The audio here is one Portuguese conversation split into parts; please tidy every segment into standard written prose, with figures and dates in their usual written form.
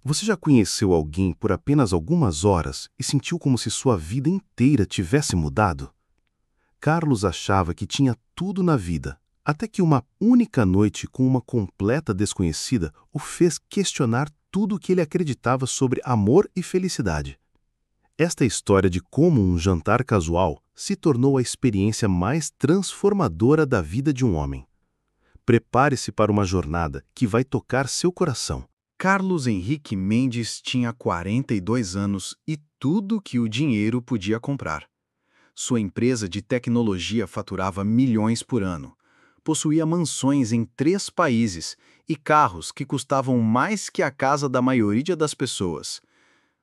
Você já conheceu alguém por apenas algumas horas e sentiu como se sua vida inteira tivesse mudado? Carlos achava que tinha tudo na vida, até que uma única noite com uma completa desconhecida o fez questionar tudo o que ele acreditava sobre amor e felicidade. Esta história de como um jantar casual se tornou a experiência mais transformadora da vida de um homem. Prepare-se para uma jornada que vai tocar seu coração. Carlos Henrique Mendes tinha 42 anos e tudo que o dinheiro podia comprar. Sua empresa de tecnologia faturava milhões por ano. Possuía mansões em 3 países e carros que custavam mais que a casa da maioria das pessoas.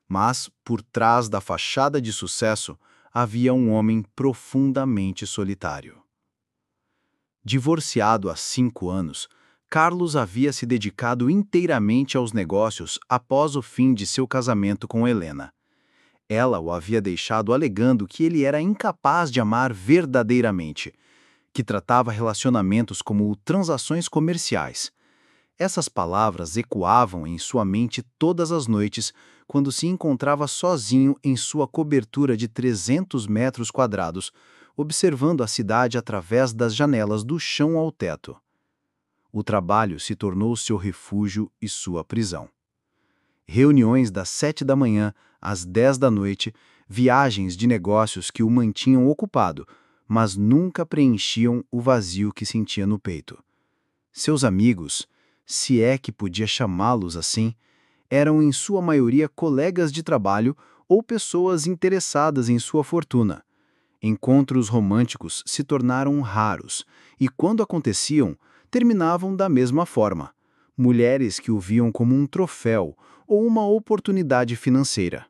Mas, por trás da fachada de sucesso, havia um homem profundamente solitário. Divorciado há 5 anos, Carlos havia se dedicado inteiramente aos negócios após o fim de seu casamento com Helena. Ela o havia deixado alegando que ele era incapaz de amar verdadeiramente, que tratava relacionamentos como transações comerciais. Essas palavras ecoavam em sua mente todas as noites quando se encontrava sozinho em sua cobertura de 300 metros quadrados, observando a cidade através das janelas do chão ao teto. O trabalho se tornou seu refúgio e sua prisão. Reuniões das 7 da manhã às 10 da noite, viagens de negócios que o mantinham ocupado, mas nunca preenchiam o vazio que sentia no peito. Seus amigos, se é que podia chamá-los assim, eram em sua maioria colegas de trabalho ou pessoas interessadas em sua fortuna. Encontros românticos se tornaram raros e, quando aconteciam, terminavam da mesma forma. Mulheres que o viam como um troféu ou uma oportunidade financeira.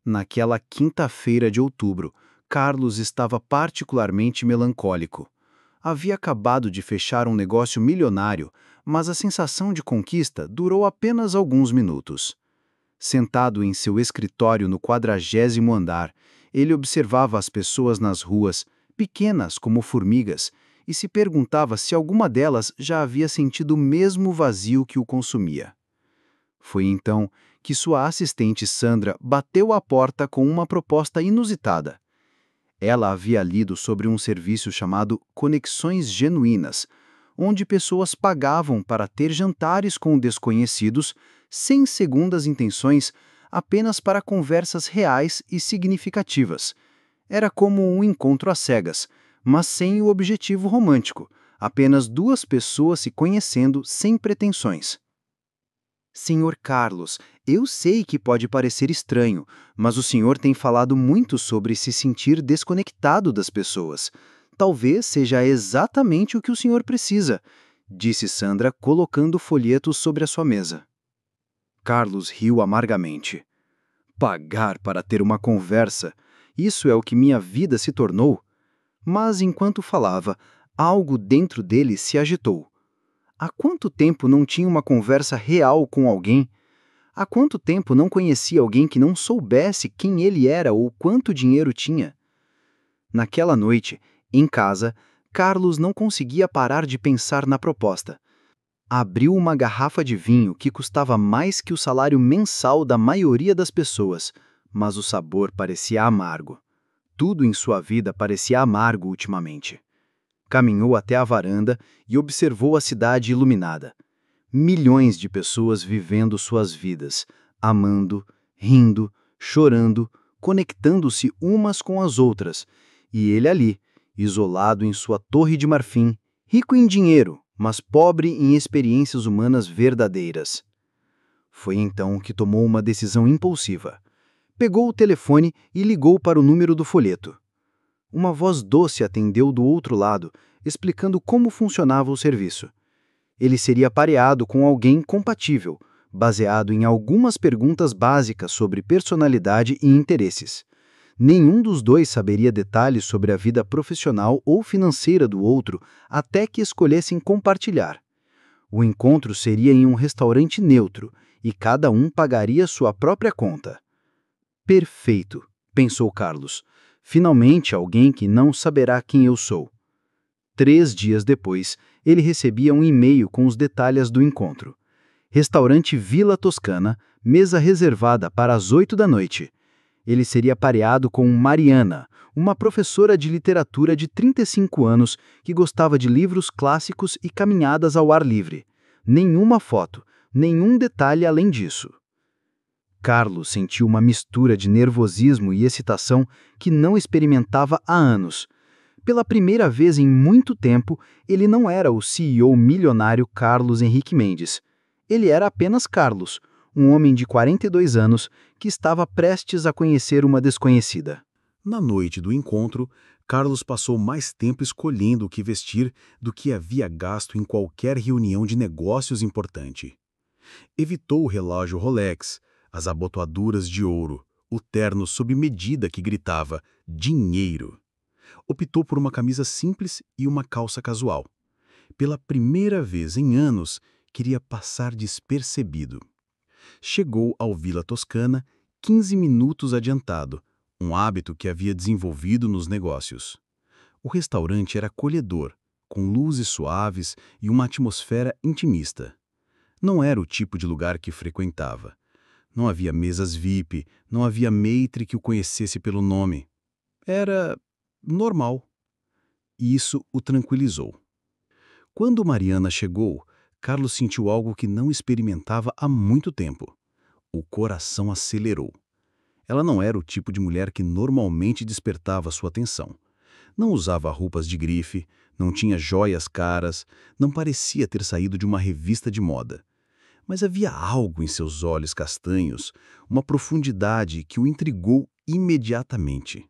Naquela quinta-feira de outubro, Carlos estava particularmente melancólico. Havia acabado de fechar um negócio milionário, mas a sensação de conquista durou apenas alguns minutos. Sentado em seu escritório no 40º andar, ele observava as pessoas nas ruas, pequenas como formigas, e se perguntava se alguma delas já havia sentido o mesmo vazio que o consumia. Foi então que sua assistente Sandra bateu à porta com uma proposta inusitada. Ela havia lido sobre um serviço chamado Conexões Genuínas, onde pessoas pagavam para ter jantares com desconhecidos, sem segundas intenções, apenas para conversas reais e significativas. Era como um encontro às cegas, mas sem o objetivo romântico, apenas duas pessoas se conhecendo sem pretensões. Senhor Carlos, eu sei que pode parecer estranho, mas o senhor tem falado muito sobre se sentir desconectado das pessoas. Talvez seja exatamente o que o senhor precisa, disse Sandra, colocando folhetos sobre a sua mesa. Carlos riu amargamente. Pagar para ter uma conversa, isso é o que minha vida se tornou? Mas enquanto falava, algo dentro dele se agitou. Há quanto tempo não tinha uma conversa real com alguém? Há quanto tempo não conhecia alguém que não soubesse quem ele era ou quanto dinheiro tinha? Naquela noite, em casa, Carlos não conseguia parar de pensar na proposta. Abriu uma garrafa de vinho que custava mais que o salário mensal da maioria das pessoas, mas o sabor parecia amargo. Tudo em sua vida parecia amargo ultimamente. Caminhou até a varanda e observou a cidade iluminada. Milhões de pessoas vivendo suas vidas, amando, rindo, chorando, conectando-se umas com as outras, e ele ali, isolado em sua torre de marfim, rico em dinheiro, mas pobre em experiências humanas verdadeiras. Foi então que tomou uma decisão impulsiva. Pegou o telefone e ligou para o número do folheto. Uma voz doce atendeu do outro lado, explicando como funcionava o serviço. Ele seria pareado com alguém compatível, baseado em algumas perguntas básicas sobre personalidade e interesses. Nenhum dos dois saberia detalhes sobre a vida profissional ou financeira do outro até que escolhessem compartilhar. O encontro seria em um restaurante neutro e cada um pagaria sua própria conta. Perfeito, pensou Carlos. Finalmente alguém que não saberá quem eu sou. 3 dias depois, ele recebia um e-mail com os detalhes do encontro. Restaurante Vila Toscana, mesa reservada para as 8 da noite. Ele seria pareado com Mariana, uma professora de literatura de 35 anos que gostava de livros clássicos e caminhadas ao ar livre. Nenhuma foto, nenhum detalhe além disso. Carlos sentiu uma mistura de nervosismo e excitação que não experimentava há anos. Pela primeira vez em muito tempo, ele não era o CEO milionário Carlos Henrique Mendes. Ele era apenas Carlos, um homem de 42 anos que estava prestes a conhecer uma desconhecida. Na noite do encontro, Carlos passou mais tempo escolhendo o que vestir do que havia gasto em qualquer reunião de negócios importante. Evitou o relógio Rolex, as abotoaduras de ouro, o terno sob medida que gritava dinheiro. Optou por uma camisa simples e uma calça casual. Pela primeira vez em anos, queria passar despercebido. Chegou ao Vila Toscana 15 minutos adiantado, um hábito que havia desenvolvido nos negócios. O restaurante era acolhedor, com luzes suaves e uma atmosfera intimista. Não era o tipo de lugar que frequentava. Não havia mesas VIP, não havia maître que o conhecesse pelo nome. Era normal. E isso o tranquilizou. Quando Mariana chegou, Carlos sentiu algo que não experimentava há muito tempo. O coração acelerou. Ela não era o tipo de mulher que normalmente despertava sua atenção. Não usava roupas de grife, não tinha joias caras, não parecia ter saído de uma revista de moda. Mas havia algo em seus olhos castanhos, uma profundidade que o intrigou imediatamente.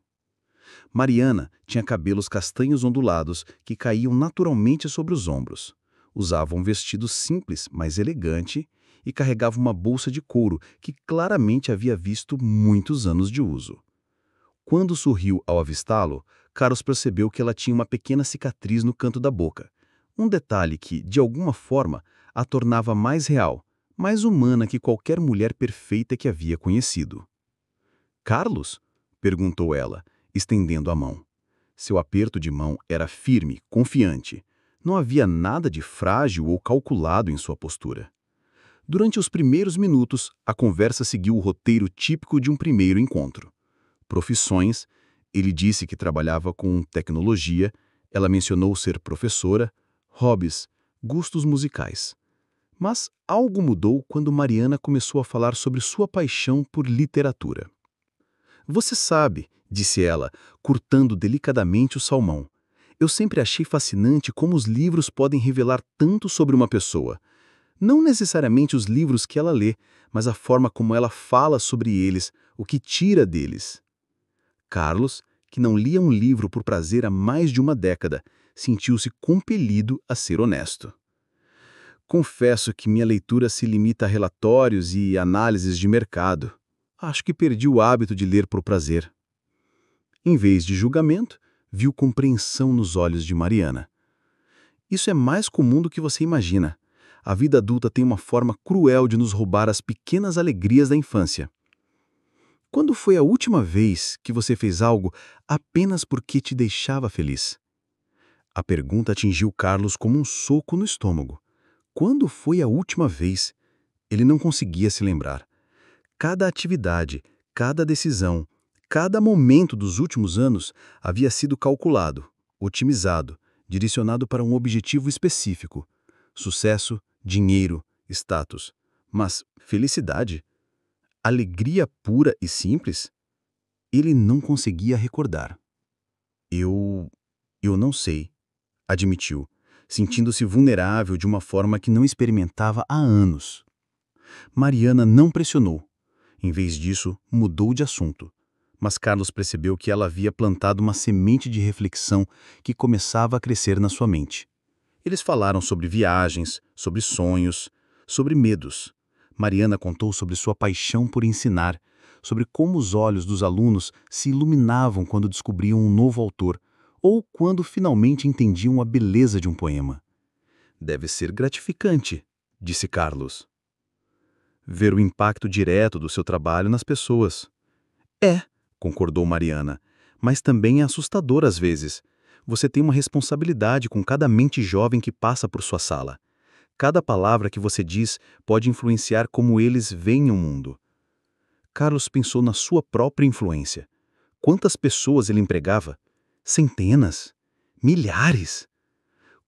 Mariana tinha cabelos castanhos ondulados que caíam naturalmente sobre os ombros. Usava um vestido simples, mas elegante, e carregava uma bolsa de couro que claramente havia visto muitos anos de uso. Quando sorriu ao avistá-lo, Carlos percebeu que ela tinha uma pequena cicatriz no canto da boca, um detalhe que, de alguma forma, a tornava mais real, mais humana que qualquer mulher perfeita que havia conhecido. «Carlos?» perguntou ela, estendendo a mão. Seu aperto de mão era firme, confiante. Não havia nada de frágil ou calculado em sua postura. Durante os primeiros minutos, a conversa seguiu o roteiro típico de um primeiro encontro. Profissões, ele disse que trabalhava com tecnologia, ela mencionou ser professora, hobbies, gostos musicais. Mas algo mudou quando Mariana começou a falar sobre sua paixão por literatura. «Você sabe», disse ela, cortando delicadamente o salmão, «eu sempre achei fascinante como os livros podem revelar tanto sobre uma pessoa. Não necessariamente os livros que ela lê, mas a forma como ela fala sobre eles, o que tira deles». Carlos, que não lia um livro por prazer há mais de uma década, sentiu-se compelido a ser honesto. «Confesso que minha leitura se limita a relatórios e análises de mercado. Acho que perdi o hábito de ler por prazer». Em vez de julgamento, viu compreensão nos olhos de Mariana. «Isso é mais comum do que você imagina. A vida adulta tem uma forma cruel de nos roubar as pequenas alegrias da infância. Quando foi a última vez que você fez algo apenas porque te deixava feliz?» A pergunta atingiu Carlos como um soco no estômago. Quando foi a última vez? Ele não conseguia se lembrar. Cada atividade, cada decisão, cada momento dos últimos anos havia sido calculado, otimizado, direcionado para um objetivo específico: sucesso, dinheiro, status. Mas felicidade? Alegria pura e simples? Ele não conseguia recordar. Eu não sei, admitiu, sentindo-se vulnerável de uma forma que não experimentava há anos. Mariana não pressionou. Em vez disso, mudou de assunto. Mas Carlos percebeu que ela havia plantado uma semente de reflexão que começava a crescer na sua mente. Eles falaram sobre viagens, sobre sonhos, sobre medos. Mariana contou sobre sua paixão por ensinar, sobre como os olhos dos alunos se iluminavam quando descobriam um novo autor, ou quando finalmente entendiam a beleza de um poema. «Deve ser gratificante», disse Carlos. «Ver o impacto direto do seu trabalho nas pessoas». «É», concordou Mariana, «mas também é assustador às vezes. Você tem uma responsabilidade com cada mente jovem que passa por sua sala. Cada palavra que você diz pode influenciar como eles veem o mundo. Carlos pensou na sua própria influência. Quantas pessoas ele empregava? Centenas? Milhares?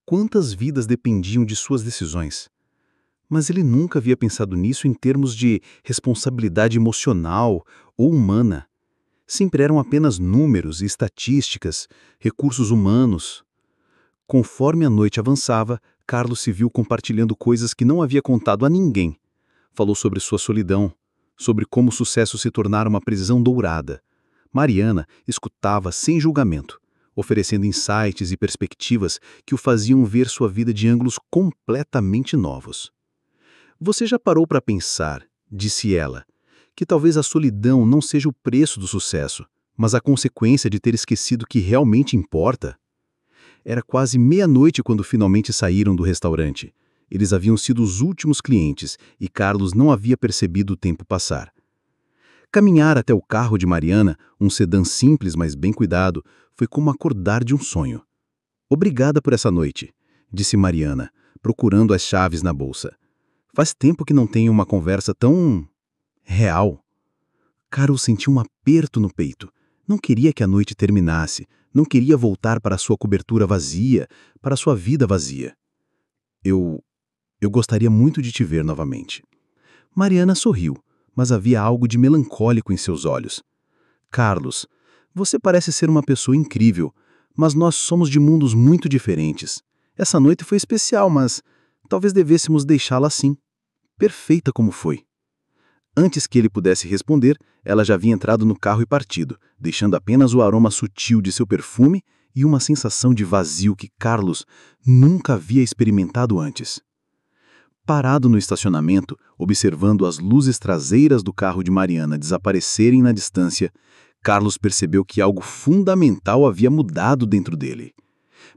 Quantas vidas dependiam de suas decisões? Mas ele nunca havia pensado nisso em termos de responsabilidade emocional ou humana. Sempre eram apenas números e estatísticas, recursos humanos. Conforme a noite avançava, Carlos se viu compartilhando coisas que não havia contado a ninguém. Falou sobre sua solidão, sobre como o sucesso se tornara uma prisão dourada. Mariana escutava sem julgamento, oferecendo insights e perspectivas que o faziam ver sua vida de ângulos completamente novos. Você já parou para pensar, disse ela, que talvez a solidão não seja o preço do sucesso, mas a consequência de ter esquecido o que realmente importa? Era quase meia-noite quando finalmente saíram do restaurante. Eles haviam sido os últimos clientes e Carlos não havia percebido o tempo passar. Caminhar até o carro de Mariana, um sedã simples mas bem cuidado, foi como acordar de um sonho. Obrigada por essa noite, disse Mariana, procurando as chaves na bolsa. Faz tempo que não tenho uma conversa tão real. Carlos sentiu um aperto no peito. Não queria que a noite terminasse. Não queria voltar para sua cobertura vazia, para sua vida vazia. Eu gostaria muito de te ver novamente. Mariana sorriu, mas havia algo de melancólico em seus olhos. Carlos, você parece ser uma pessoa incrível, mas nós somos de mundos muito diferentes. Essa noite foi especial, mas talvez devêssemos deixá-la assim, perfeita como foi. Antes que ele pudesse responder, ela já havia entrado no carro e partido, deixando apenas o aroma sutil de seu perfume e uma sensação de vazio que Carlos nunca havia experimentado antes. Parado no estacionamento, observando as luzes traseiras do carro de Mariana desaparecerem na distância, Carlos percebeu que algo fundamental havia mudado dentro dele.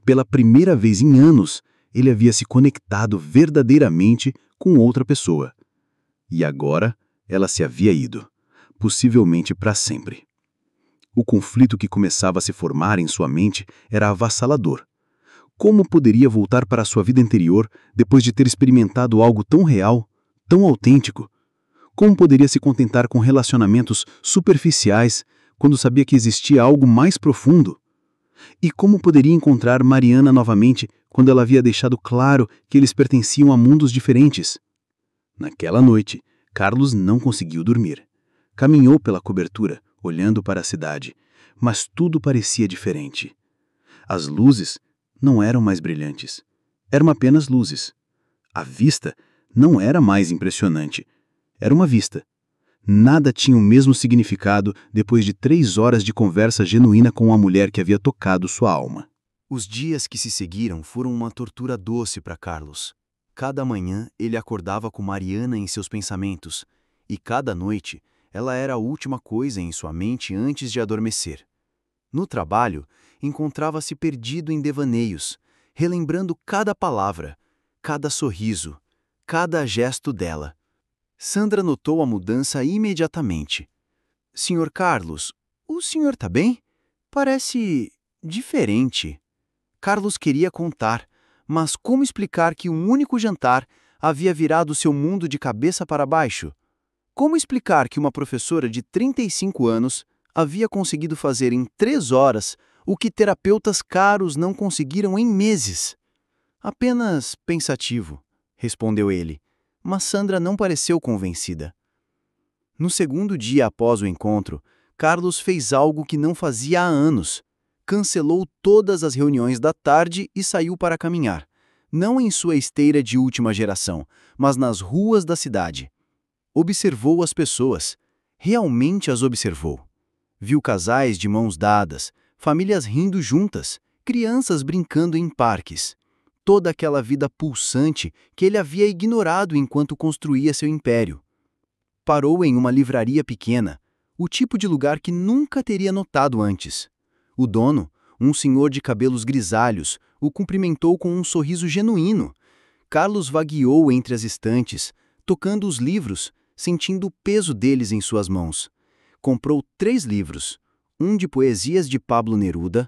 Pela primeira vez em anos, ele havia se conectado verdadeiramente com outra pessoa. E agora, ela se havia ido, possivelmente para sempre. O conflito que começava a se formar em sua mente era avassalador. Como poderia voltar para sua vida anterior depois de ter experimentado algo tão real, tão autêntico? Como poderia se contentar com relacionamentos superficiais quando sabia que existia algo mais profundo? E como poderia encontrar Mariana novamente quando ela havia deixado claro que eles pertenciam a mundos diferentes? Naquela noite, Carlos não conseguiu dormir. Caminhou pela cobertura, olhando para a cidade, mas tudo parecia diferente. As luzes não eram mais brilhantes. Eram apenas luzes. A vista não era mais impressionante. Era uma vista. Nada tinha o mesmo significado depois de 3 horas de conversa genuína com a mulher que havia tocado sua alma. Os dias que se seguiram foram uma tortura doce para Carlos. Cada manhã ele acordava com Mariana em seus pensamentos, e cada noite ela era a última coisa em sua mente antes de adormecer. No trabalho, encontrava-se perdido em devaneios, relembrando cada palavra, cada sorriso, cada gesto dela. Sandra notou a mudança imediatamente. Senhor Carlos, o senhor tá bem? Parece diferente. Carlos queria contar, mas como explicar que um único jantar havia virado seu mundo de cabeça para baixo? Como explicar que uma professora de 35 anos havia conseguido fazer em 3 horas o que terapeutas caros não conseguiram em meses? Apenas pensativo, respondeu ele, mas Sandra não pareceu convencida. No segundo dia após o encontro, Carlos fez algo que não fazia há anos. Cancelou todas as reuniões da tarde e saiu para caminhar, não em sua esteira de última geração, mas nas ruas da cidade. Observou as pessoas, realmente as observou. Viu casais de mãos dadas, famílias rindo juntas, crianças brincando em parques. Toda aquela vida pulsante que ele havia ignorado enquanto construía seu império. Parou em uma livraria pequena, o tipo de lugar que nunca teria notado antes. O dono, um senhor de cabelos grisalhos, o cumprimentou com um sorriso genuíno. Carlos vagueou entre as estantes, tocando os livros, sentindo o peso deles em suas mãos. Comprou 3 livros, um de poesias de Pablo Neruda,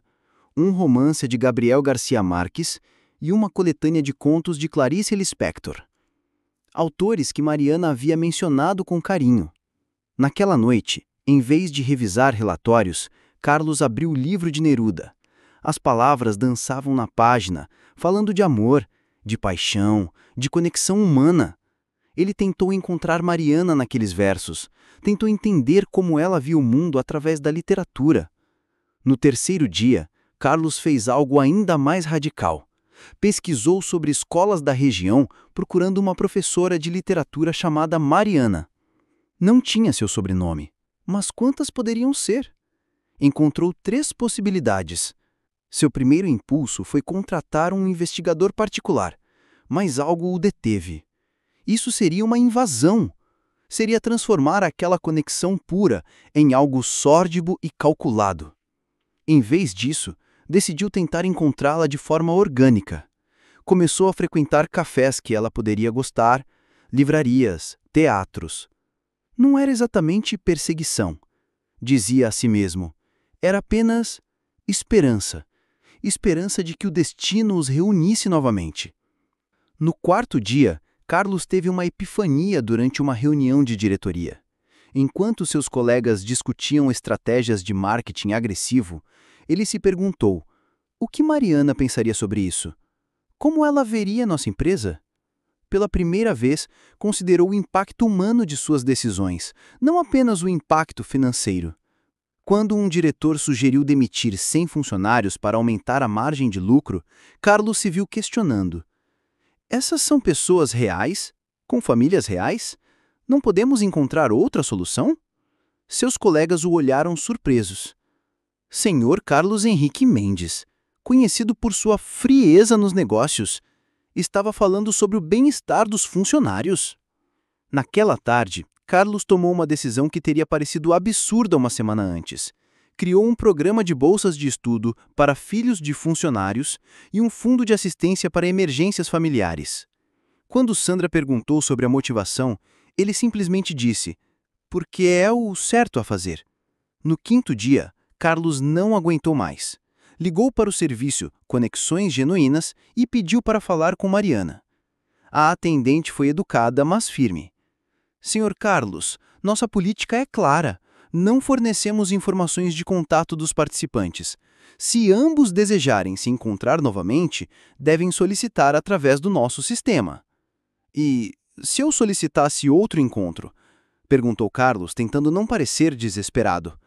um romance de Gabriel Garcia Marques e uma coletânea de contos de Clarice Lispector. Autores que Mariana havia mencionado com carinho. Naquela noite, em vez de revisar relatórios, Carlos abriu o livro de Neruda. As palavras dançavam na página, falando de amor, de paixão, de conexão humana. Ele tentou encontrar Mariana naqueles versos, tentou entender como ela via o mundo através da literatura. No terceiro dia, Carlos fez algo ainda mais radical. Pesquisou sobre escolas da região procurando uma professora de literatura chamada Mariana. Não tinha seu sobrenome, mas quantas poderiam ser? Encontrou 3 possibilidades. Seu primeiro impulso foi contratar um investigador particular, mas algo o deteve. Isso seria uma invasão. Seria transformar aquela conexão pura em algo sórdido e calculado. Em vez disso, decidiu tentar encontrá-la de forma orgânica. Começou a frequentar cafés que ela poderia gostar, livrarias, teatros. Não era exatamente perseguição, dizia a si mesmo. Era apenas esperança. Esperança de que o destino os reunisse novamente. No quarto dia, Carlos teve uma epifania durante uma reunião de diretoria. Enquanto seus colegas discutiam estratégias de marketing agressivo, ele se perguntou: o que Mariana pensaria sobre isso? Como ela veria nossa empresa? Pela primeira vez, considerou o impacto humano de suas decisões, não apenas o impacto financeiro. Quando um diretor sugeriu demitir 100 funcionários para aumentar a margem de lucro, Carlos se viu questionando: essas são pessoas reais? Com famílias reais? Não podemos encontrar outra solução? Seus colegas o olharam surpresos. Senhor Carlos Henrique Mendes, conhecido por sua frieza nos negócios, estava falando sobre o bem-estar dos funcionários. Naquela tarde, Carlos tomou uma decisão que teria parecido absurda uma semana antes. Criou um programa de bolsas de estudo para filhos de funcionários e um fundo de assistência para emergências familiares. Quando Sandra perguntou sobre a motivação, ele simplesmente disse: porque é o certo a fazer. No quinto dia, Carlos não aguentou mais. Ligou para o serviço Conexões Genuínas e pediu para falar com Mariana. A atendente foi educada, mas firme. Senhor Carlos, nossa política é clara. Não fornecemos informações de contato dos participantes. Se ambos desejarem se encontrar novamente, devem solicitar através do nosso sistema. E se eu solicitasse outro encontro? Perguntou Carlos, tentando não parecer desesperado.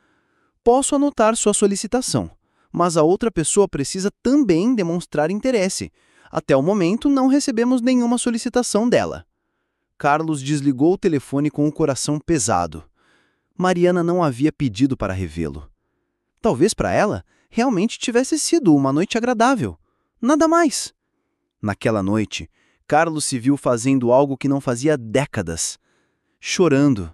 Posso anotar sua solicitação, mas a outra pessoa precisa também demonstrar interesse. Até o momento, não recebemos nenhuma solicitação dela. Carlos desligou o telefone com o coração pesado. Mariana não havia pedido para revê-lo. Talvez para ela, realmente tivesse sido uma noite agradável. Nada mais. Naquela noite, Carlos se viu fazendo algo que não fazia décadas. Chorando.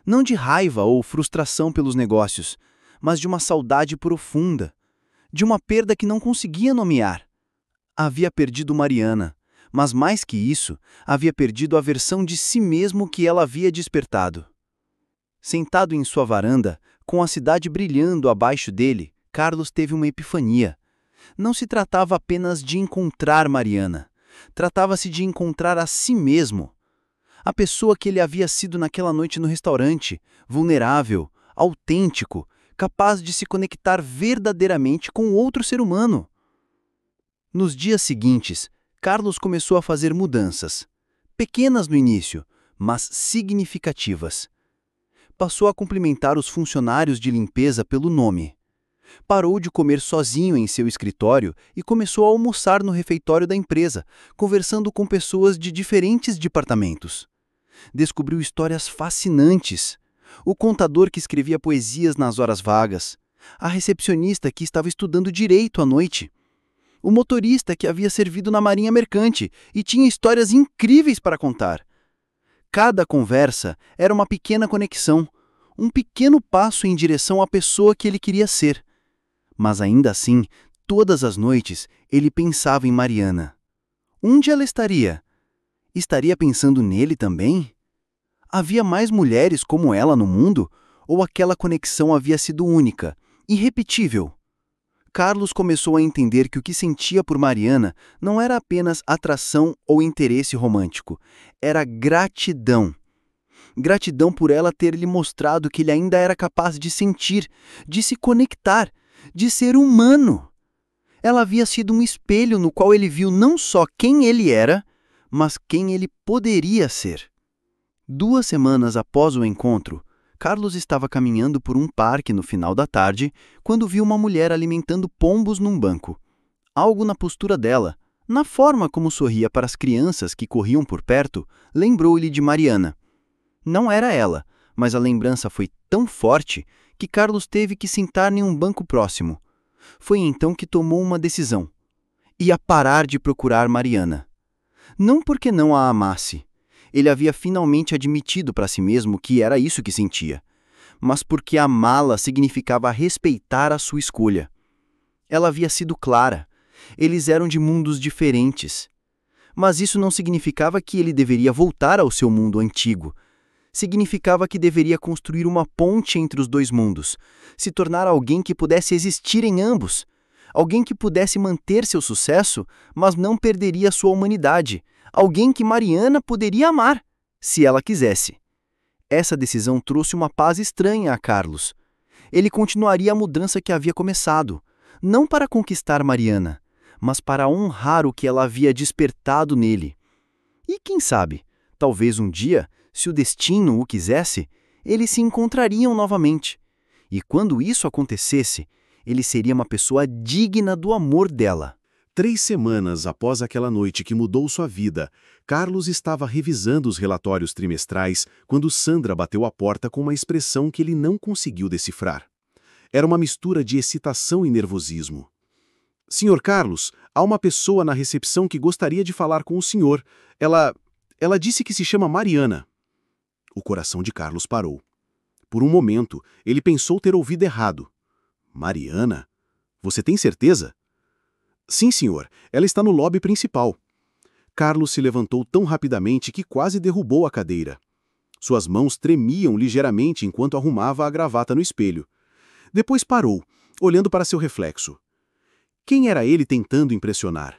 Não de raiva ou frustração pelos negócios, mas de uma saudade profunda. De uma perda que não conseguia nomear. Havia perdido Mariana, mas mais que isso, havia perdido a versão de si mesmo que ela havia despertado. Sentado em sua varanda, com a cidade brilhando abaixo dele, Carlos teve uma epifania. Não se tratava apenas de encontrar Mariana. Tratava-se de encontrar a si mesmo. A pessoa que ele havia sido naquela noite no restaurante, vulnerável, autêntico, capaz de se conectar verdadeiramente com outro ser humano. Nos dias seguintes, Carlos começou a fazer mudanças. Pequenas no início, mas significativas. Passou a cumprimentar os funcionários de limpeza pelo nome. Parou de comer sozinho em seu escritório e começou a almoçar no refeitório da empresa, conversando com pessoas de diferentes departamentos. Descobriu histórias fascinantes. O contador que escrevia poesias nas horas vagas. A recepcionista que estava estudando direito à noite. O motorista que havia servido na Marinha Mercante e tinha histórias incríveis para contar. Cada conversa era uma pequena conexão, um pequeno passo em direção à pessoa que ele queria ser. Mas ainda assim, todas as noites, ele pensava em Mariana. Onde ela estaria? Estaria pensando nele também? Havia mais mulheres como ela no mundo? Ou aquela conexão havia sido única, irrepetível? Carlos começou a entender que o que sentia por Mariana não era apenas atração ou interesse romântico, era gratidão. Gratidão por ela ter lhe mostrado que ele ainda era capaz de sentir, de se conectar, de ser humano. Ela havia sido um espelho no qual ele viu não só quem ele era, mas quem ele poderia ser. 2 semanas após o encontro, Carlos estava caminhando por um parque no final da tarde quando viu uma mulher alimentando pombos num banco. Algo na postura dela, na forma como sorria para as crianças que corriam por perto, lembrou-lhe de Mariana. Não era ela, mas a lembrança foi tão forte que Carlos teve que sentar em um banco próximo. Foi então que tomou uma decisão. Ia parar de procurar Mariana. Não porque não a amasse. Ele havia finalmente admitido para si mesmo que era isso que sentia. Mas porque amá-la significava respeitar a sua escolha. Ela havia sido clara. Eles eram de mundos diferentes. Mas isso não significava que ele deveria voltar ao seu mundo antigo. Significava que deveria construir uma ponte entre os 2 mundos, se tornar alguém que pudesse existir em ambos, alguém que pudesse manter seu sucesso, mas não perderia sua humanidade, alguém que Mariana poderia amar, se ela quisesse. Essa decisão trouxe uma paz estranha a Carlos. Ele continuaria a mudança que havia começado, não para conquistar Mariana, mas para honrar o que ela havia despertado nele. E quem sabe, talvez um dia, se o destino o quisesse, eles se encontrariam novamente. E quando isso acontecesse, ele seria uma pessoa digna do amor dela. 3 semanas após aquela noite que mudou sua vida, Carlos estava revisando os relatórios trimestrais quando Sandra bateu à porta com uma expressão que ele não conseguiu decifrar. Era uma mistura de excitação e nervosismo. "Senhor Carlos, há uma pessoa na recepção que gostaria de falar com o senhor. Ela disse que se chama Mariana." O coração de Carlos parou. Por um momento, ele pensou ter ouvido errado. "Mariana? Você tem certeza?" "Sim, senhor. Ela está no lobby principal." Carlos se levantou tão rapidamente que quase derrubou a cadeira. Suas mãos tremiam ligeiramente enquanto arrumava a gravata no espelho. Depois parou, olhando para seu reflexo. Quem era ele tentando impressionar?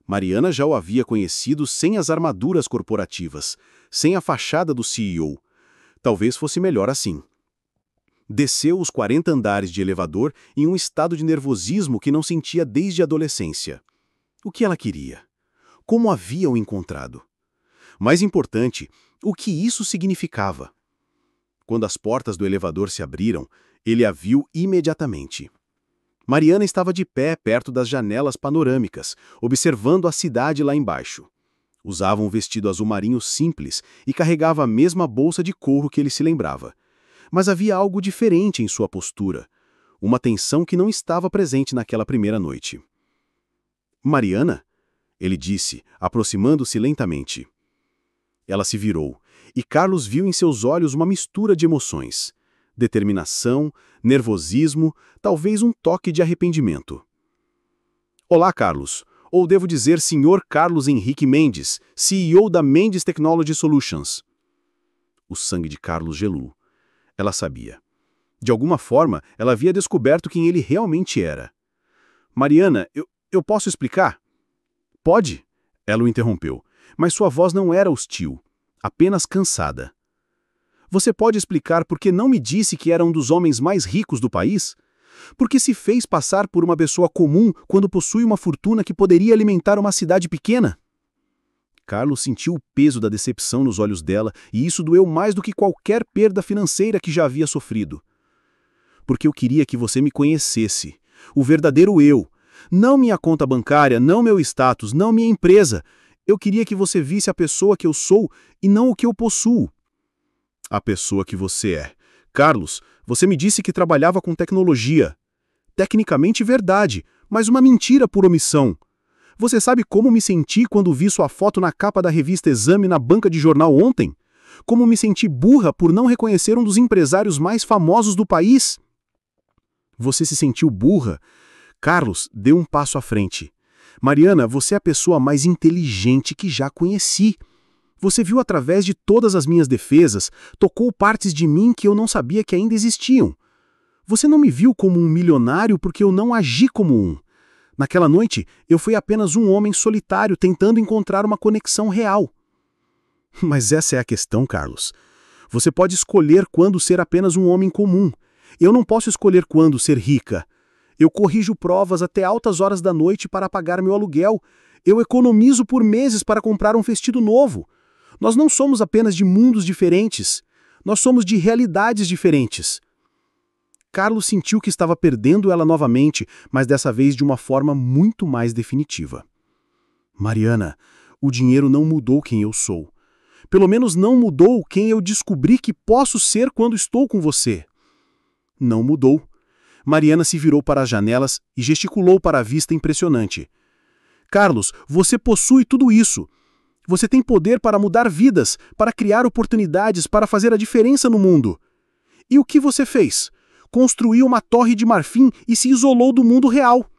Mariana já o havia conhecido sem as armaduras corporativas, sem a fachada do CEO. Talvez fosse melhor assim. Desceu os 40 andares de elevador em um estado de nervosismo que não sentia desde a adolescência. O que ela queria? Como havia o encontrado? Mais importante, o que isso significava? Quando as portas do elevador se abriram, ele a viu imediatamente. Mariana estava de pé perto das janelas panorâmicas, observando a cidade lá embaixo. Usava um vestido azul marinho simples e carregava a mesma bolsa de couro que ele se lembrava. Mas havia algo diferente em sua postura, uma tensão que não estava presente naquela primeira noite. "Mariana?" ele disse, aproximando-se lentamente. Ela se virou, e Carlos viu em seus olhos uma mistura de emoções. Determinação, nervosismo, talvez um toque de arrependimento. "Olá, Carlos. Ou devo dizer Sr. Carlos Henrique Mendes, CEO da Mendes Technology Solutions." O sangue de Carlos gelou. Ela sabia. De alguma forma, ela havia descoberto quem ele realmente era. "Mariana, eu posso explicar?" "Pode?" Ela o interrompeu, mas sua voz não era hostil, apenas cansada. "Você pode explicar por que não me disse que era um dos homens mais ricos do país? Por que se fez passar por uma pessoa comum quando possui uma fortuna que poderia alimentar uma cidade pequena?" Carlos sentiu o peso da decepção nos olhos dela e isso doeu mais do que qualquer perda financeira que já havia sofrido. "Porque eu queria que você me conhecesse, o verdadeiro eu. Não minha conta bancária, não meu status, não minha empresa. Eu queria que você visse a pessoa que eu sou e não o que eu possuo." "A pessoa que você é. Carlos, você me disse que trabalhava com tecnologia. Tecnicamente verdade, mas uma mentira por omissão. Você sabe como me senti quando vi sua foto na capa da revista Exame na banca de jornal ontem? Como me senti burra por não reconhecer um dos empresários mais famosos do país?" "Você se sentiu burra?" Carlos deu um passo à frente. "Mariana, você é a pessoa mais inteligente que já conheci. Você viu através de todas as minhas defesas, tocou partes de mim que eu não sabia que ainda existiam. Você não me viu como um milionário porque eu não agi como um. Naquela noite, eu fui apenas um homem solitário tentando encontrar uma conexão real. Mas essa é a questão, Carlos. Você pode escolher quando ser apenas um homem comum. Eu não posso escolher quando ser rica. Eu corrijo provas até altas horas da noite para pagar meu aluguel. Eu economizo por meses para comprar um vestido novo. Nós não somos apenas de mundos diferentes. Nós somos de realidades diferentes. Carlos sentiu que estava perdendo ela novamente, mas dessa vez de uma forma muito mais definitiva. Mariana, o dinheiro não mudou quem eu sou. Pelo menos não mudou quem eu descobri que posso ser quando estou com você. Não mudou. Mariana se virou para as janelas e gesticulou para a vista impressionante. Carlos, você possui tudo isso. Você tem poder para mudar vidas, para criar oportunidades, para fazer a diferença no mundo. E o que você fez? Construiu uma torre de marfim e se isolou do mundo real.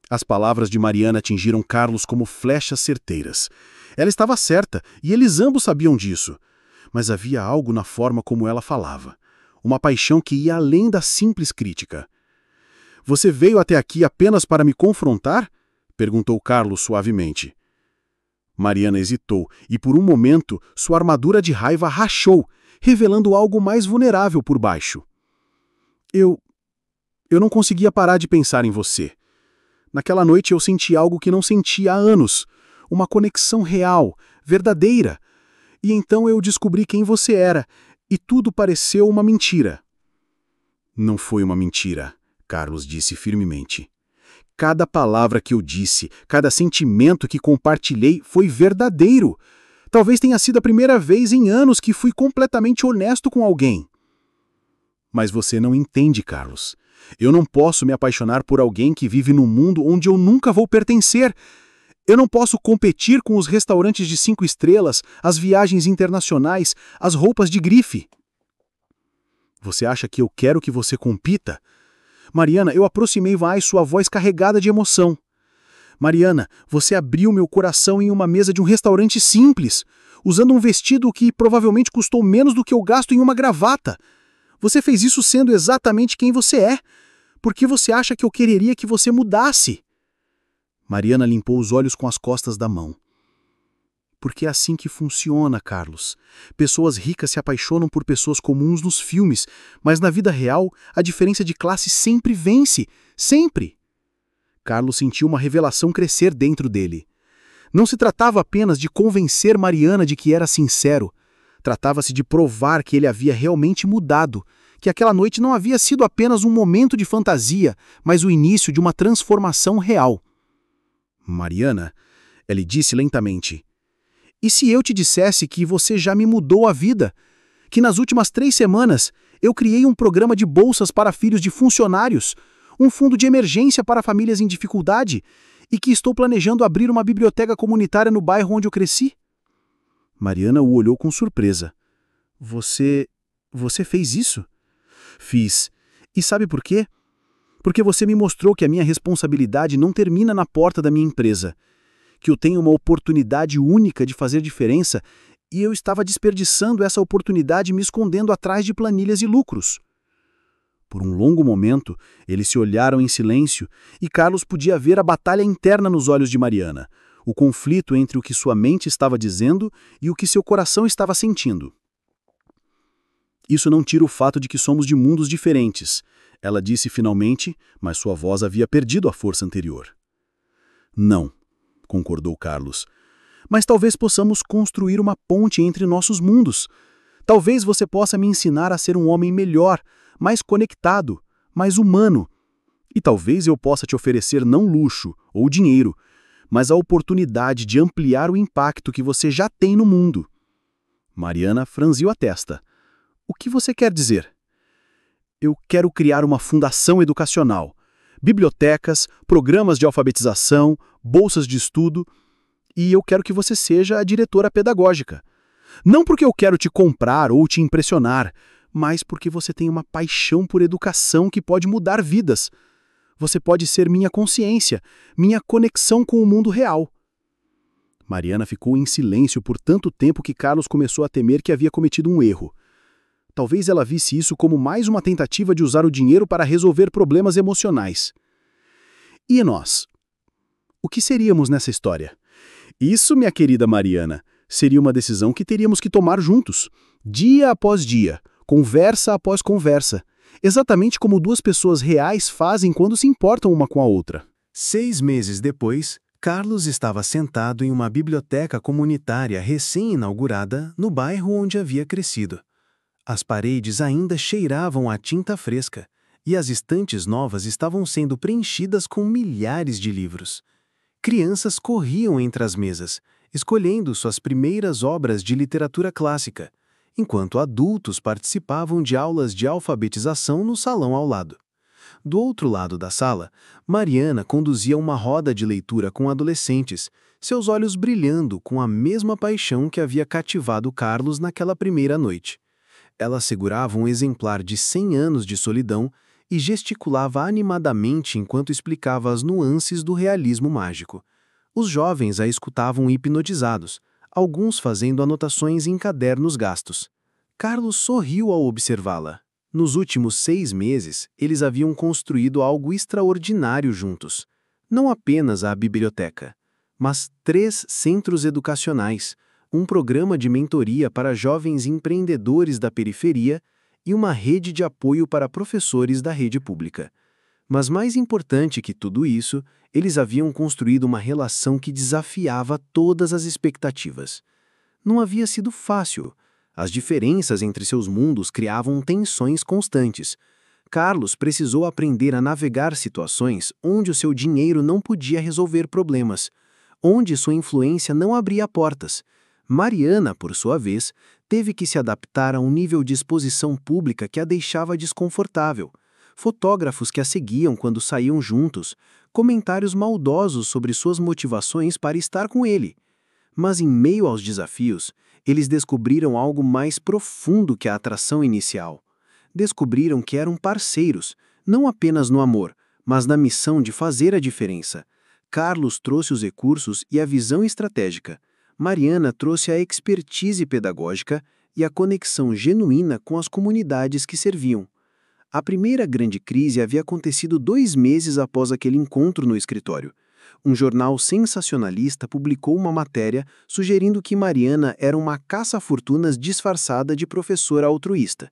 As palavras de Mariana atingiram Carlos como flechas certeiras. Ela estava certa, e eles ambos sabiam disso. Mas havia algo na forma como ela falava. Uma paixão que ia além da simples crítica. Você veio até aqui apenas para me confrontar? Perguntou Carlos suavemente. Mariana hesitou, e por um momento sua armadura de raiva rachou, revelando algo mais vulnerável por baixo. Eu não conseguia parar de pensar em você. Naquela noite eu senti algo que não sentia há anos. Uma conexão real, verdadeira. E então eu descobri quem você era, e tudo pareceu uma mentira. Não foi uma mentira, Carlos disse firmemente. Cada palavra que eu disse, cada sentimento que compartilhei foi verdadeiro. Talvez tenha sido a primeira vez em anos que fui completamente honesto com alguém. Mas você não entende, Carlos. Eu não posso me apaixonar por alguém que vive num mundo onde eu nunca vou pertencer. Eu não posso competir com os restaurantes de 5 estrelas, as viagens internacionais, as roupas de grife. Você acha que eu quero que você compita? Mariana, eu aproximei mais sua voz carregada de emoção. Mariana, você abriu meu coração em uma mesa de um restaurante simples, usando um vestido que provavelmente custou menos do que eu gasto em uma gravata. Você fez isso sendo exatamente quem você é. Por que você acha que eu quereria que você mudasse? Mariana limpou os olhos com as costas da mão. Porque é assim que funciona, Carlos. Pessoas ricas se apaixonam por pessoas comuns nos filmes, mas na vida real, a diferença de classe sempre vence. Sempre! Carlos sentiu uma revelação crescer dentro dele. Não se tratava apenas de convencer Mariana de que era sincero. Tratava-se de provar que ele havia realmente mudado, que aquela noite não havia sido apenas um momento de fantasia, mas o início de uma transformação real. Mariana, ele disse lentamente, e se eu te dissesse que você já me mudou a vida? Que nas últimas 3 semanas eu criei um programa de bolsas para filhos de funcionários, um fundo de emergência para famílias em dificuldade e que estou planejando abrir uma biblioteca comunitária no bairro onde eu cresci? Mariana o olhou com surpresa. Você fez isso? Fiz. E sabe por quê? Porque você me mostrou que a minha responsabilidade não termina na porta da minha empresa, que eu tenho uma oportunidade única de fazer diferença e eu estava desperdiçando essa oportunidade me escondendo atrás de planilhas e lucros. Por um longo momento, eles se olharam em silêncio e Carlos podia ver a batalha interna nos olhos de Mariana, o conflito entre o que sua mente estava dizendo e o que seu coração estava sentindo. Isso não tira o fato de que somos de mundos diferentes, ela disse finalmente, mas sua voz havia perdido a força anterior. Não, concordou Carlos. Mas talvez possamos construir uma ponte entre nossos mundos. Talvez você possa me ensinar a ser um homem melhor, mais conectado, mais humano. E talvez eu possa te oferecer não luxo ou dinheiro, mas a oportunidade de ampliar o impacto que você já tem no mundo. Mariana franziu a testa. O que você quer dizer? Eu quero criar uma fundação educacional, bibliotecas, programas de alfabetização, bolsas de estudo, e eu quero que você seja a diretora pedagógica. Não porque eu quero te comprar ou te impressionar, mas porque você tem uma paixão por educação que pode mudar vidas. Você pode ser minha consciência, minha conexão com o mundo real. Mariana ficou em silêncio por tanto tempo que Carlos começou a temer que havia cometido um erro. Talvez ela visse isso como mais uma tentativa de usar o dinheiro para resolver problemas emocionais. E nós? O que seríamos nessa história? Isso, minha querida Mariana, seria uma decisão que teríamos que tomar juntos, dia após dia, conversa após conversa, exatamente como duas pessoas reais fazem quando se importam uma com a outra. 6 meses depois, Carlos estava sentado em uma biblioteca comunitária recém-inaugurada no bairro onde havia crescido. As paredes ainda cheiravam a tinta fresca e as estantes novas estavam sendo preenchidas com milhares de livros. Crianças corriam entre as mesas, escolhendo suas primeiras obras de literatura clássica, enquanto adultos participavam de aulas de alfabetização no salão ao lado. Do outro lado da sala, Mariana conduzia uma roda de leitura com adolescentes, seus olhos brilhando com a mesma paixão que havia cativado Carlos naquela primeira noite. Ela segurava um exemplar de 100 anos de solidão e gesticulava animadamente enquanto explicava as nuances do realismo mágico. Os jovens a escutavam hipnotizados, alguns fazendo anotações em cadernos gastos. Carlos sorriu ao observá-la. Nos últimos 6 meses, eles haviam construído algo extraordinário juntos. Não apenas a biblioteca, mas 3 centros educacionais, um programa de mentoria para jovens empreendedores da periferia e uma rede de apoio para professores da rede pública. Mas mais importante que tudo isso, eles haviam construído uma relação que desafiava todas as expectativas. Não havia sido fácil. As diferenças entre seus mundos criavam tensões constantes. Carlos precisou aprender a navegar situações onde o seu dinheiro não podia resolver problemas, onde sua influência não abria portas. Mariana, por sua vez, teve que se adaptar a um nível de exposição pública que a deixava desconfortável. Fotógrafos que a seguiam quando saíam juntos, comentários maldosos sobre suas motivações para estar com ele. Mas em meio aos desafios, eles descobriram algo mais profundo que a atração inicial. Descobriram que eram parceiros, não apenas no amor, mas na missão de fazer a diferença. Carlos trouxe os recursos e a visão estratégica. Mariana trouxe a expertise pedagógica e a conexão genuína com as comunidades que serviam. A primeira grande crise havia acontecido 2 meses após aquele encontro no escritório. Um jornal sensacionalista publicou uma matéria sugerindo que Mariana era uma caça-fortunas disfarçada de professora altruísta.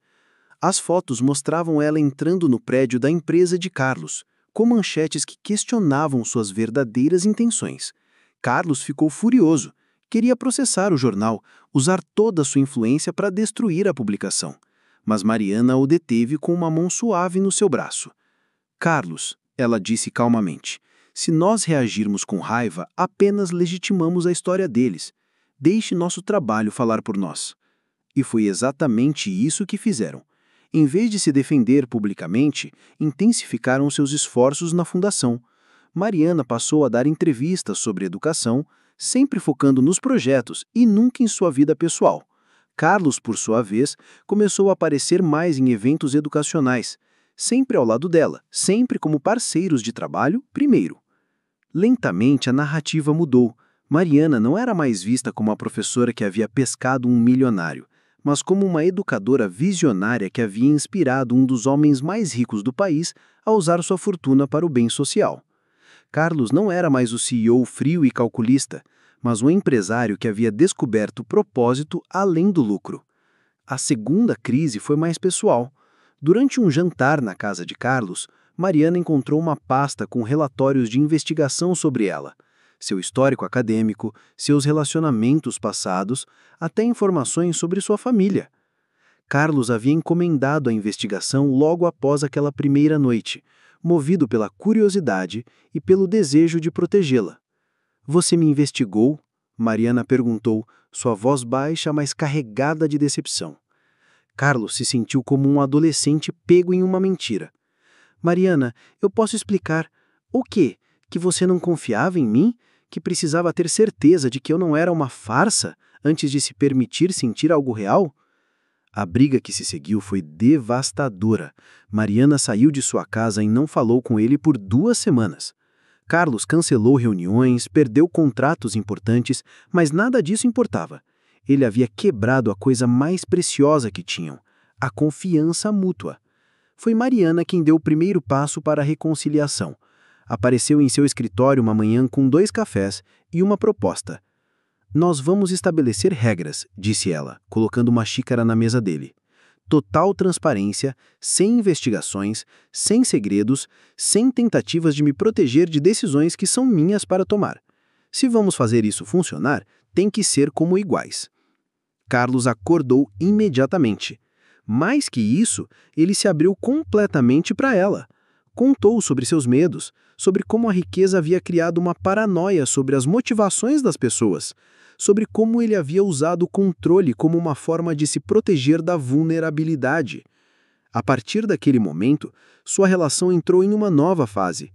As fotos mostravam ela entrando no prédio da empresa de Carlos, com manchetes que questionavam suas verdadeiras intenções. Carlos ficou furioso. Queria processar o jornal, usar toda a sua influência para destruir a publicação. Mas Mariana o deteve com uma mão suave no seu braço. Carlos, ela disse calmamente, se nós reagirmos com raiva, apenas legitimamos a história deles. Deixe nosso trabalho falar por nós. E foi exatamente isso que fizeram. Em vez de se defender publicamente, intensificaram seus esforços na fundação. Mariana passou a dar entrevistas sobre educação, sempre focando nos projetos e nunca em sua vida pessoal. Carlos, por sua vez, começou a aparecer mais em eventos educacionais, sempre ao lado dela, sempre como parceiros de trabalho, primeiro. Lentamente a narrativa mudou. Mariana não era mais vista como a professora que havia pescado um milionário, mas como uma educadora visionária que havia inspirado um dos homens mais ricos do país a usar sua fortuna para o bem social. Carlos não era mais o CEO frio e calculista, mas um empresário que havia descoberto o propósito além do lucro. A segunda crise foi mais pessoal. Durante um jantar na casa de Carlos, Mariana encontrou uma pasta com relatórios de investigação sobre ela, seu histórico acadêmico, seus relacionamentos passados, até informações sobre sua família. Carlos havia encomendado a investigação logo após aquela primeira noite, movido pela curiosidade e pelo desejo de protegê-la. Você me investigou? Mariana perguntou, sua voz baixa, mas carregada de decepção. Carlos se sentiu como um adolescente pego em uma mentira. Mariana, eu posso explicar. O quê? Que você não confiava em mim? Que precisava ter certeza de que eu não era uma farsa antes de se permitir sentir algo real? A briga que se seguiu foi devastadora. Mariana saiu de sua casa e não falou com ele por 2 semanas. Carlos cancelou reuniões, perdeu contratos importantes, mas nada disso importava. Ele havia quebrado a coisa mais preciosa que tinham, a confiança mútua. Foi Mariana quem deu o primeiro passo para a reconciliação. Apareceu em seu escritório uma manhã com 2 cafés e uma proposta. "Nós vamos estabelecer regras", disse ela, colocando uma xícara na mesa dele. "Total transparência, sem investigações, sem segredos, sem tentativas de me proteger de decisões que são minhas para tomar. Se vamos fazer isso funcionar, tem que ser como iguais." Carlos acordou imediatamente. Mais que isso, ele se abriu completamente para ela. Contou sobre seus medos, sobre como a riqueza havia criado uma paranoia sobre as motivações das pessoas, sobre como ele havia usado o controle como uma forma de se proteger da vulnerabilidade. A partir daquele momento, sua relação entrou em uma nova fase.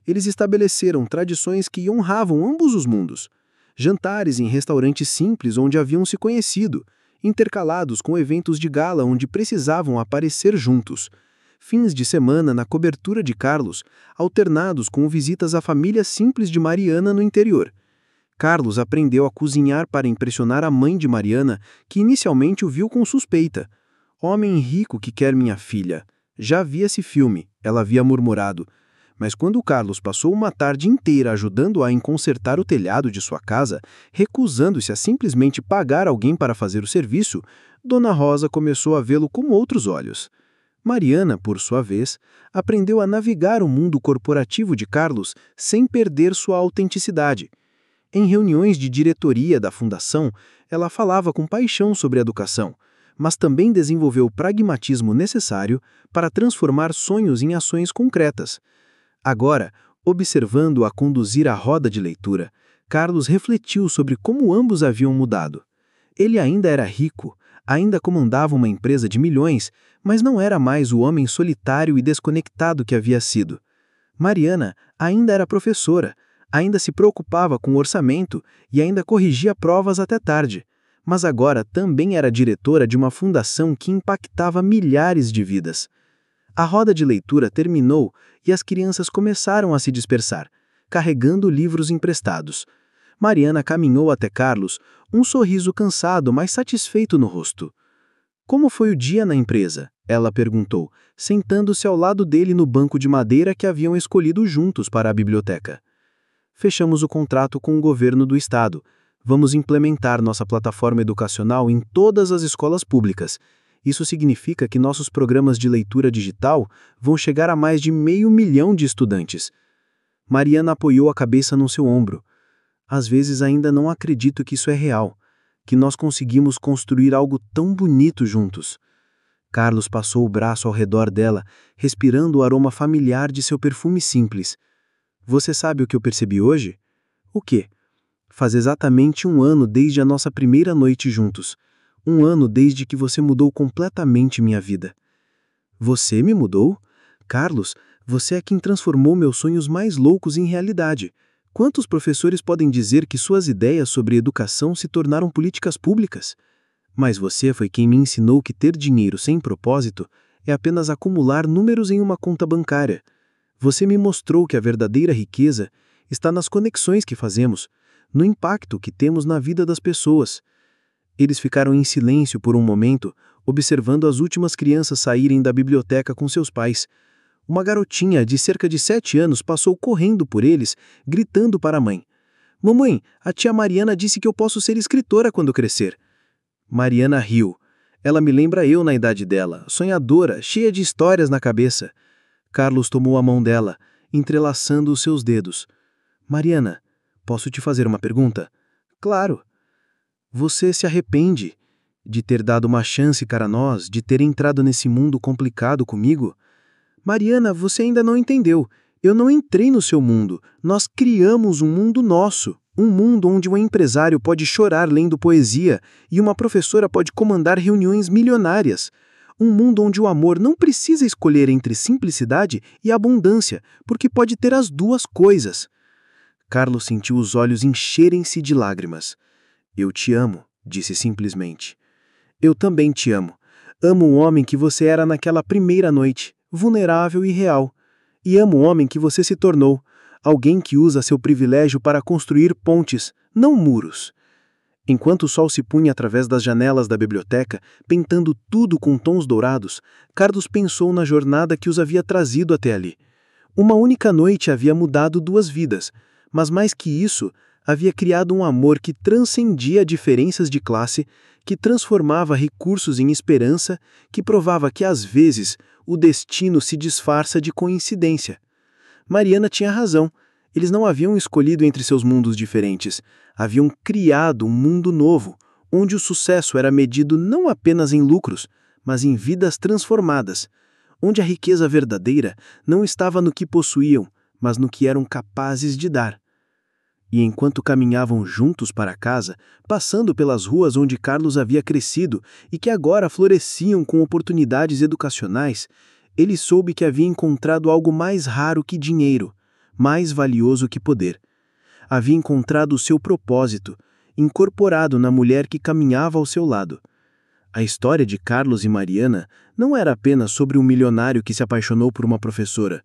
Eles estabeleceram tradições que honravam ambos os mundos. Jantares em restaurantes simples onde haviam se conhecido, intercalados com eventos de gala onde precisavam aparecer juntos. Fins de semana na cobertura de Carlos, alternados com visitas à família simples de Mariana no interior. Carlos aprendeu a cozinhar para impressionar a mãe de Mariana, que inicialmente o viu com suspeita. "Homem rico que quer minha filha." Já vi esse filme, ela havia murmurado. Mas quando Carlos passou uma tarde inteira ajudando-a em consertar o telhado de sua casa, recusando-se a simplesmente pagar alguém para fazer o serviço, Dona Rosa começou a vê-lo com outros olhos. Mariana, por sua vez, aprendeu a navegar o mundo corporativo de Carlos sem perder sua autenticidade. Em reuniões de diretoria da fundação, ela falava com paixão sobre educação, mas também desenvolveu o pragmatismo necessário para transformar sonhos em ações concretas. Agora, observando-a conduzir a roda de leitura, Carlos refletiu sobre como ambos haviam mudado. Ele ainda era rico, ainda comandava uma empresa de milhões, mas não era mais o homem solitário e desconectado que havia sido. Mariana ainda era professora, ainda se preocupava com o orçamento e ainda corrigia provas até tarde, mas agora também era diretora de uma fundação que impactava milhares de vidas. A roda de leitura terminou e as crianças começaram a se dispersar, carregando livros emprestados. Mariana caminhou até Carlos, um sorriso cansado, mas satisfeito no rosto. "Como foi o dia na empresa?" ela perguntou, sentando-se ao lado dele no banco de madeira que haviam escolhido juntos para a biblioteca. "Fechamos o contrato com o governo do estado. Vamos implementar nossa plataforma educacional em todas as escolas públicas. Isso significa que nossos programas de leitura digital vão chegar a mais de 500 mil de estudantes." Mariana apoiou a cabeça no seu ombro. "Às vezes ainda não acredito que isso é real, que nós conseguimos construir algo tão bonito juntos." Carlos passou o braço ao redor dela, respirando o aroma familiar de seu perfume simples. "Você sabe o que eu percebi hoje?" "O quê?" "Faz exatamente 1 ano desde a nossa primeira noite juntos. 1 ano desde que você mudou completamente minha vida." "Você me mudou? Carlos, você é quem transformou meus sonhos mais loucos em realidade. Quantos professores podem dizer que suas ideias sobre educação se tornaram políticas públicas? Mas você foi quem me ensinou que ter dinheiro sem propósito é apenas acumular números em uma conta bancária. Você me mostrou que a verdadeira riqueza está nas conexões que fazemos, no impacto que temos na vida das pessoas." Eles ficaram em silêncio por um momento, observando as últimas crianças saírem da biblioteca com seus pais. Uma garotinha de cerca de 7 anos passou correndo por eles, gritando para a mãe: "Mamãe, a tia Mariana disse que eu posso ser escritora quando crescer." Mariana riu. "Ela me lembra eu na idade dela, sonhadora, cheia de histórias na cabeça." Carlos tomou a mão dela, entrelaçando os seus dedos. "Mariana, posso te fazer uma pergunta?" "Claro." "Você se arrepende de ter dado uma chance para nós, de ter entrado nesse mundo complicado comigo?" "Mariana, você ainda não entendeu. Eu não entrei no seu mundo. Nós criamos um mundo nosso. Um mundo onde um empresário pode chorar lendo poesia e uma professora pode comandar reuniões milionárias. Um mundo onde o amor não precisa escolher entre simplicidade e abundância, porque pode ter as duas coisas." Carlos sentiu os olhos encherem-se de lágrimas. "Eu te amo", disse simplesmente. "Eu também te amo. Amo o homem que você era naquela primeira noite, vulnerável e real. E amo o homem que você se tornou, alguém que usa seu privilégio para construir pontes, não muros." Enquanto o sol se punha através das janelas da biblioteca, pintando tudo com tons dourados, Carlos pensou na jornada que os havia trazido até ali. Uma única noite havia mudado 2 vidas, mas mais que isso, havia criado um amor que transcendia diferenças de classe, que transformava recursos em esperança, que provava que às vezes o destino se disfarça de coincidência. Mariana tinha razão. Eles não haviam escolhido entre seus mundos diferentes, haviam criado um mundo novo, onde o sucesso era medido não apenas em lucros, mas em vidas transformadas, onde a riqueza verdadeira não estava no que possuíam, mas no que eram capazes de dar. E enquanto caminhavam juntos para casa, passando pelas ruas onde Carlos havia crescido e que agora floresciam com oportunidades educacionais, ele soube que havia encontrado algo mais raro que dinheiro, mais valioso que poder. Havia encontrado o seu propósito, incorporado na mulher que caminhava ao seu lado. A história de Carlos e Mariana não era apenas sobre um milionário que se apaixonou por uma professora.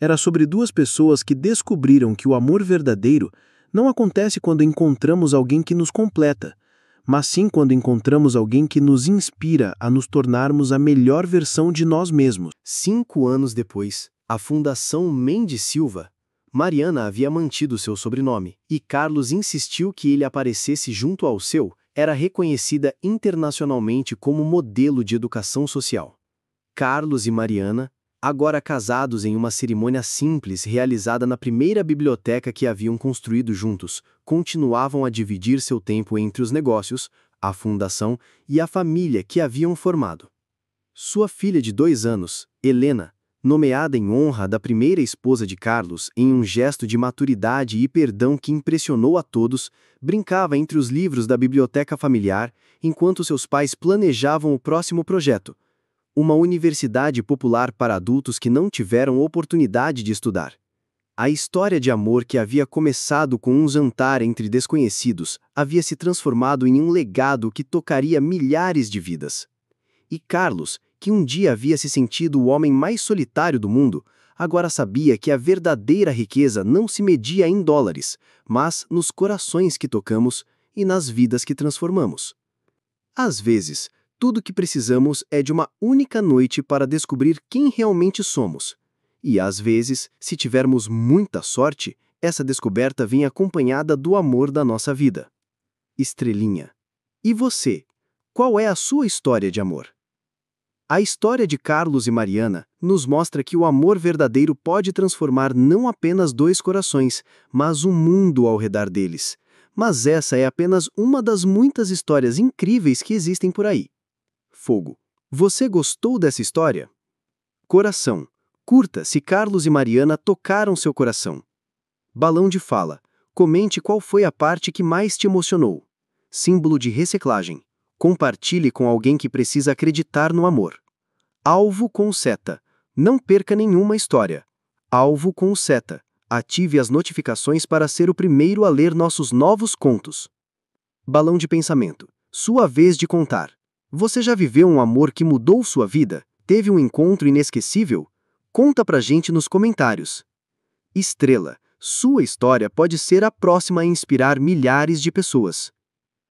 Era sobre 2 pessoas que descobriram que o amor verdadeiro não acontece quando encontramos alguém que nos completa, mas sim quando encontramos alguém que nos inspira a nos tornarmos a melhor versão de nós mesmos. 5 anos depois, a Fundação Mendes Silva, Mariana havia mantido seu sobrenome, e Carlos insistiu que ele aparecesse junto ao seu, era reconhecida internacionalmente como modelo de educação social. Carlos e Mariana, agora casados em uma cerimônia simples realizada na primeira biblioteca que haviam construído juntos, continuavam a dividir seu tempo entre os negócios, a fundação e a família que haviam formado. Sua filha de 2 anos, Helena, nomeada em honra da primeira esposa de Carlos em um gesto de maturidade e perdão que impressionou a todos, brincava entre os livros da biblioteca familiar enquanto seus pais planejavam o próximo projeto, uma universidade popular para adultos que não tiveram oportunidade de estudar. A história de amor que havia começado com um jantar entre desconhecidos havia se transformado em um legado que tocaria milhares de vidas. E Carlos, que um dia havia se sentido o homem mais solitário do mundo, agora sabia que a verdadeira riqueza não se media em dólares, mas nos corações que tocamos e nas vidas que transformamos. Às vezes, tudo o que precisamos é de uma única noite para descobrir quem realmente somos. E às vezes, se tivermos muita sorte, essa descoberta vem acompanhada do amor da nossa vida. Estrelinha. E você? Qual é a sua história de amor? A história de Carlos e Mariana nos mostra que o amor verdadeiro pode transformar não apenas 2 corações, mas um mundo ao redor deles. Mas essa é apenas uma das muitas histórias incríveis que existem por aí. Fogo. Você gostou dessa história? Coração. Curta se Carlos e Mariana tocaram seu coração. Balão de fala. Comente qual foi a parte que mais te emocionou. Símbolo de reciclagem. Compartilhe com alguém que precisa acreditar no amor. Alvo com seta. Não perca nenhuma história. Alvo com seta. Ative as notificações para ser o primeiro a ler nossos novos contos. Balão de pensamento. Sua vez de contar. Você já viveu um amor que mudou sua vida? Teve um encontro inesquecível? Conta pra gente nos comentários. Estrela. Sua história pode ser a próxima a inspirar milhares de pessoas.